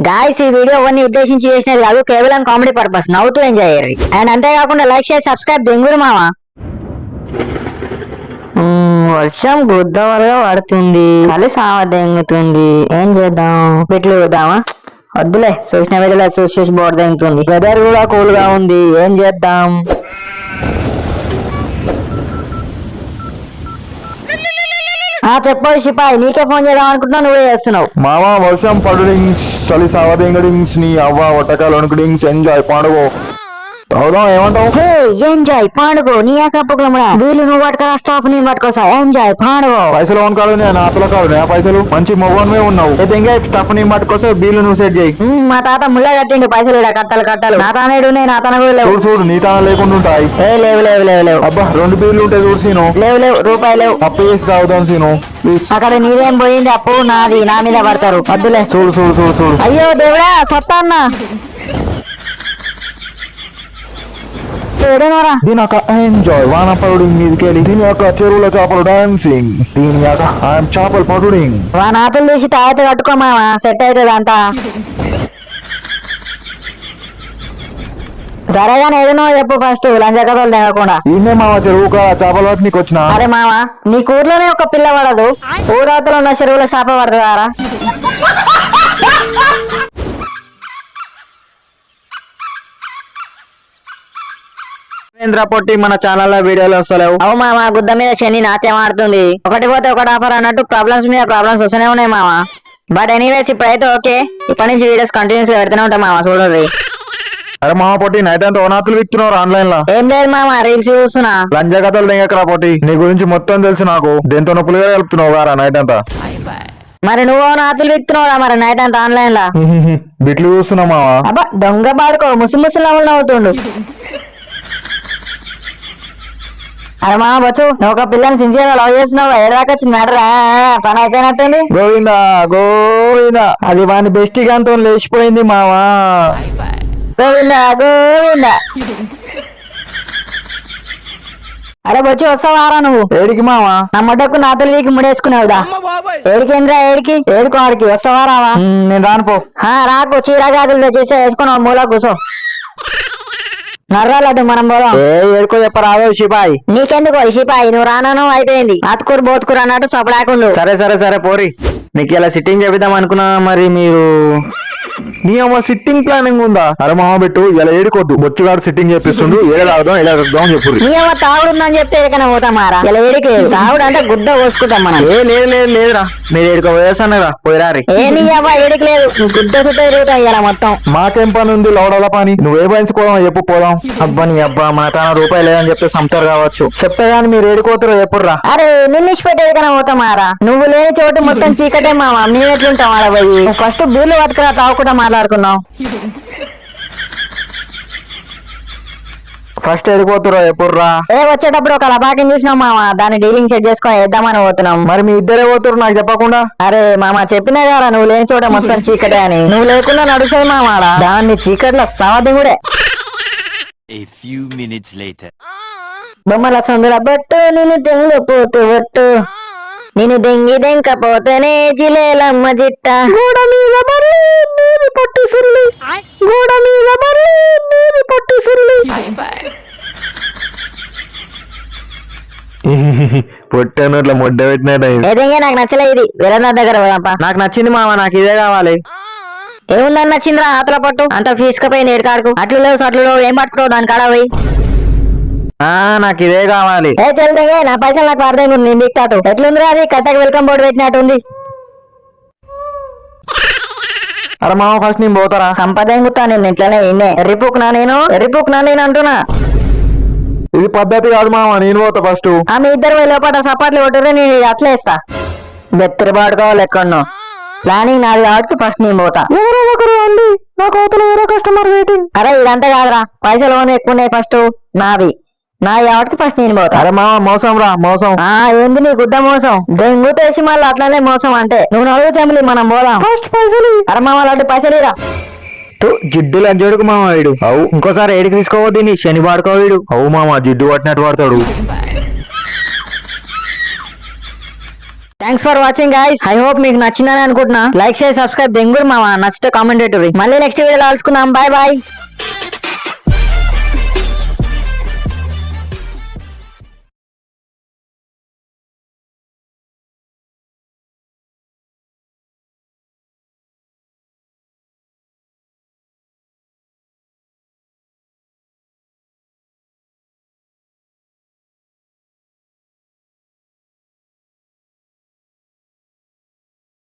Guys ఈ video ఎవరిని ఉద్దేశించి చేసినది కాదు, కేవలం కామెడీ పర్పస్, నవ్వుతూ ఎంజాయ్ అయ్యారు. అండ్ అంతేకాకుండా లైక్ చేసి సబ్స్క్రైబ్ దెంగురు మావా. వర్షం గుద్దవరగా పడుతుంది, చలి సావ దెంగుతుంది, ఏం చేద్దాం? పెట్లు చూద్దామా? వద్దులే, చూసిన వీడియోలో చూసి బోర్డు దెంగుతుంది. వెదర్ కూడా కూల్ గా ఉంది, ఏం చేద్దాం? చెప్పు సిపాయి, నీకే ఫోన్ చేద్దాం అనుకుంటున్నా, నువ్వే చేస్తున్నావు. మామా వర్షం పడుడింగ్స్ చలి సావదింగడింగ్స్ నీ అవ్వ వటకాలు అనుకుడింగ్స్ ఎంజాయ్ పండుగ. అవునా, ఏమంటావు? ఎంజాయ్ పండుగ నీ కప్పుకులముడా, వీళ్ళు నువ్వు పట్టుకరా, స్టాప్ నేను పట్టుకోసా. ఎంజాయ్ పండుగ. పైసలు అవును కాదు, నేను ఆతలో కాదు, నా పైసలు మంచి మొగమే ఉన్నావు. అయితే ఇంకా స్టఫ్ నీ పట్టుకోసా, బీలు నువ్వు సెట్ చేయి. మా తాత ముళ్ళ కట్టిండు, పైసలు కట్టాలు. నా తానేడు నా తన లేవు. చూడు నీ తాన లేకుండా ఉంటాయి. లేవు లేవు లేవు లేవు. అబ్బా 2 బీర్లు ఉంటాయి చూడు సీను. లేవు రూపాయలు లేవు. అప్పు చేసి తాగుదాం సీను ప్లీజ్. అక్కడ నీదేం పోయింది, అప్పు నాది, నా మీద పడతారు. వద్దులే. చూడు అయ్యో దేవుడా, సత్తా అన్నా. దీని యొక్క ఎంజాయ్ వాన పడుడింగ్ మీదకెళ్ళి, దీని యొక్క చెరువుల చేపలు డాన్సింగ్, దీని యొక్క చేపలు పడుడింగ్. నాతులు తీసి తాగితే కట్టుకోమావా, సెట్ అవుతుంది అంతా. సరేగానే ఏదైనా చెప్పు ఫస్ట్, లంచ కథలు తినకుండా. ఈయనే మామ చెరువు చేపలు పట్టనికి వచ్చిన. అరే మామ, నీ ఊర్లోనే ఒక పిల్ల పడదు, ఊరాతలో ఉన్న చెరువులో చేప పడుతుందారా? పొట్టి మన ఛానల్ లో వీడియోలు వస్తలేవు. అవు మామ, గుద్ద మీద శని నాట్యం ఆడుతుంది. ఒకటి పోతే ఒకటి ఆఫర్ అన్నట్టు ప్రాబ్లమ్స్ మీద ప్రాబ్లమ్స్ వస్తూనే ఉన్నాయి మామ. బట్ ఎనీవేస్ ఇప్పుడైతే ఓకే, ఇప్పటి నుంచి వీడియోస్ కంటిన్యూస్ గా పెడుతూనే ఉంటాం మామ, చూడండి. అరే మామ పొట్టి, నైట్ అంతా ఓనాతులు విక్తున్నారు ఆన్లైన్ లో. ఏం లేదు మామ, రీల్స్ చూస్తున్నా. లంజ కథలు దిగకరా పొట్టి, నీ గురించి మొత్తం తెలుసు నాకు. దేంతో నొప్పులుగా కలుపుతున్నావు గారా నైట్ అంతా. మరి నువ్వు నాతులు విక్తున్నావురా మరి నైట్ అంతా ఆన్లైన్ లా? బిట్లు చూస్తున్నావు మావా. అబ్బా దొంగ పాడుకో, ముసి నవ్వులు నవ్వుతుండు. అరే మామ బచ్చు, నువ్వు ఒక పిల్లని సిన్సియర్ గా లవ్ చేస్తున్నావు, ఎడదాకొచ్చింది మ్యాటర్, పని అయిపోయినట్టుంది. గోవిందా అది వాని బెస్ట్ గాంతో లేచిపోయింది మావా. గోవిందా. అరే బొచ్చి వస్తావారా నువ్వు? ఏడికి మావా? నా మొడ్డకు నాతలు వీకి ముడేసుకున్నావుదా? ఏడికేంద్రా, ఏడుకో ఆడికి వస్తావా రావా? నేను రానుపో. రాకు, చీరగాదులు తెచ్చేసి వేసుకున్నావు, మూల కూర్చో. నర్రాలటు మనం పోదాం. ఏడుకో చెప్పరాదు సిపాయి. నీకెందుకో సిపాయి, నువ్వు రాను అయిపోయింది. ఆతుకూరు బోతుకూరు అన్నట్టు సపడాకుండు. సరే పోరి, నీకు ఇలా సిట్టింగ్ చెబుదాం అనుకున్నా. మరి మీరు నీ అమ్మ సిట్టింగ్ ప్లానింగ్ ఉందా? అరే మామ పెట్టు, ఇలా ఏడుకోద్దు, బొచ్చుగాడు సిట్టింగ్ చేపిస్తుండు. ఏడాదాం చెప్పు. నీ అమ్మ తాగుడుందని చెప్తే ఎక్కడైనా పోతామారా? ఇలా ఏడికి లేదు, తాగుడు అంటే గుడ్డ పోసుకుంటాం మనం. లేదురా, మీరు ఏడుకో వేసానురా, పోయిరారి. నీ అవ్వ ఏడికి లేదు, గుడ్డ చుట్టూ తిరుగుతాయి ఇలా మొత్తం. మాకేం పని ఉంది లౌడల పని, నువ్వే పంచుకోదాం చెప్పు పోదాం. అబ్బా నీ అబ్బా, మన తన రూపాయి లేదని చెప్తే సంతారు కావచ్చు. చెప్తే గాని మీరు ఏడుకోతారో ఎప్పుడురా? అరే నిన్నిష్ పెట్టేదికైనా పోతామారా? నువ్వు లేని చోటు మొత్తం చీకటే మామ, మేము ఎట్లుంటాం ఆడ పోయి? ఫస్ట్ బీర్లు పట్టుకురా, తాగుకుంటా మాట్లాడుకున్నాం. ఫస్ట్ ఎడిపోతురా ఎప్పుడురా? వచ్చేటప్పుడు ఒక లబాకిని చూసినాం మామ, దాన్ని డీలింగ్ చెక్ చేసుకొని వేద్దామని పోతున్నాం. మరి మీ ఇద్దరే పోతురు నాకు చెప్పకుండా? అరే మామ, చెప్పినా కదా నువ్వు లేని చోట మొత్తం చీకటే అని. నువ్వు లేకుండా నడుస్తాయి మామాడ, దాన్ని చీకట్లో సవది కూడా. A few minutes later. బొమ్మల సందుల బట్టు నేను దెంగపోతూ బట్టు, నేను దెంకపోతేనే జిలేలమ్మ జిట్ట. గోడ మీద మళ్ళీ నీవి పట్టు సుల్లి, గోడ మీద మళ్ళీ నీవి పట్టు సుల్లి. పొట్టాను అట్లా మొడ్డ పెట్టినట్టు. ఏదైనా నాకు నచ్చలే ఇది, వేరే దగ్గర పోదాంపా. నాకు నచ్చింది మామ, నాకు ఇదే కావాలి. ఏముందని నచ్చిందిరా ఆతల పట్టు? అంత ఫీజుకపోయి నేర్కాడుకు, అట్లు లేవు అట్లు లేవు, ఏం పట్టుకోవు దాని కాడ పోయి. నాకు ఇదే కావాలి. చల్తే నా పైసలు నాకు అర్థం ఉంది, నేను దిక్తాటు. ఎట్లుందిరా అది? కట్టకి వెల్కమ్ బోర్డు పెట్టినట్టుంది. అరే మామ ఫస్ట్ నేను పోతారా? సంపద నేను ఇట్లనే ఎర్రిపుకునా నేను అంటున్నా. ఇది పద్ధతి కాదు మామ, నేను పోతా ఫస్ట్. మీ ఇద్దరు లోపల సపాట్లు కొట్టురే, నేను అట్లా వేస్తా. బెత్తరి పాడుకోవాలి ఎక్కడో. ప్లానింగ్ నాది కాబట్టి ఫస్ట్ నేను పోతా. నాకు అవతల వేరే కస్టమర్ వెయిటింగ్. అరే ఇదంతా కాదురా, పైసలు ఎక్కువ ఫస్ట్ నావి కాబట్టి ఫస్ట్ నేను పోతా. అరే మామ మోసం రా, మోసం. ఏంది నీ గుడ్డ మోసం? దెంగు తెసి మళ్ళీ అట్లనే మోసం అంటే. నువ్వు నలుగు చెంబలి, మనం పోదాం. ఫస్ట్ పైసలు. అరే మామ లాంటి పైసలు ఇరా. జిడ్డు లంచోడుకు మామ వీడు. అవు ఇంకోసారి ఏడికి తీసుకోవద్దు, నీ శని వాడుకో వీడు. అవు మామ జిడ్డు పట్టినట్టు వాడతాడు. Thanks for watching guys. I hope మీకు నచ్చిందని అనుకుంటున్నా. లైక్ షేర్ సబ్స్క్రైబ్ దెంగురు మామ. నచ్చితే కామెంట్ మళ్ళీ నెక్స్ట్ వీడియోలో కలుసుకుందాం. Bye bye.